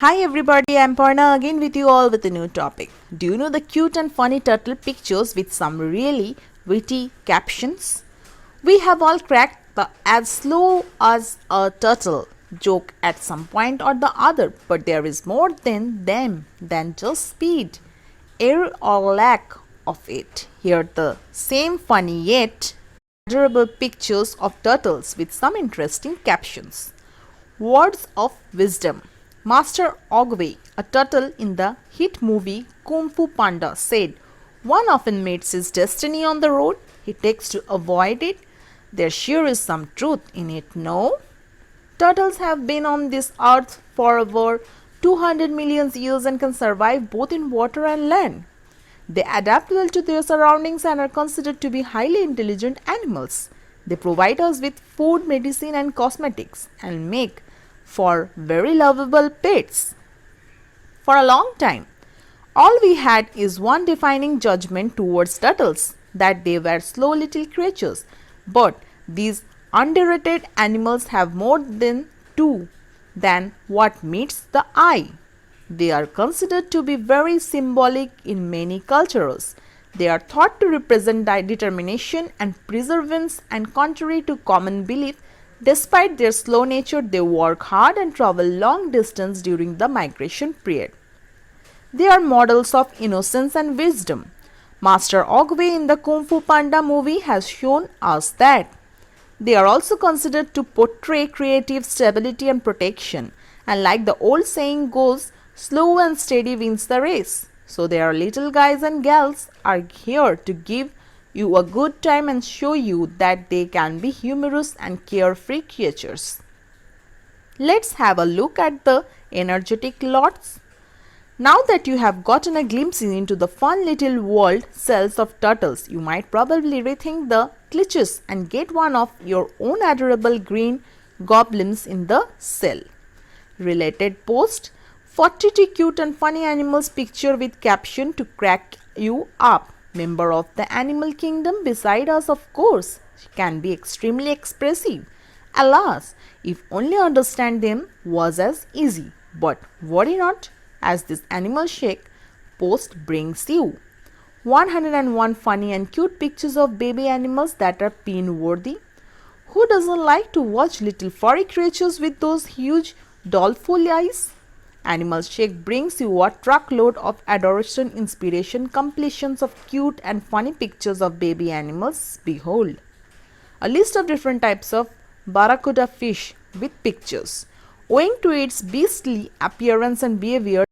Hi everybody, I'm Parna again with you all with a new topic. Do you know the cute and funny turtle pictures with some really witty captions? We have all cracked the as slow as a turtle joke at some point or the other, but there is more than them than just speed, air or lack of it. Here the same funny yet adorable pictures of turtles with some interesting captions. Words of wisdom. Master Ogway, a turtle in the hit movie Kung Fu Panda, said, "One often meets his destiny on the road he takes to avoid it. There sure is some truth in it, no?" Turtles have been on this earth for over 200 million years and can survive both in water and land. They adapt well to their surroundings and are considered to be highly intelligent animals. They provide us with food, medicine, and cosmetics and make for very lovable pets. For a long time, all we had is one defining judgment towards turtles, that they were slow little creatures. But these underrated animals have more than two than what meets the eye. They are considered to be very symbolic in many cultures. They are thought to represent determination and perseverance, and contrary to common belief, despite their slow nature, they work hard and travel long distance during the migration period. They are models of innocence and wisdom. Master Ogway in the Kung Fu Panda movie has shown us that. They are also considered to portray creative stability and protection. And like the old saying goes, slow and steady wins the race. So their little guys and gals are here to give you a good time and show you that they can be humorous and carefree creatures. Let's have a look at the energetic lots. Now that you have gotten a glimpse into the fun little world cells of turtles, you might probably rethink the glitches and get one of your own adorable green goblins in the cell. Related post: 42 cute and funny animals picture with caption to crack you up. Member of the animal kingdom beside us, of course, can be extremely expressive. Alas, if only understand them was as easy. But worry not, as this animal shake post brings you 101 funny and cute pictures of baby animals that are pin worthy. Who doesn't like to watch little furry creatures with those huge doleful eyes? Animal Shake brings you a truckload of adoration, inspiration, completions of cute and funny pictures of baby animals. Behold, a list of different types of barracuda fish with pictures. Owing to its beastly appearance and behavior,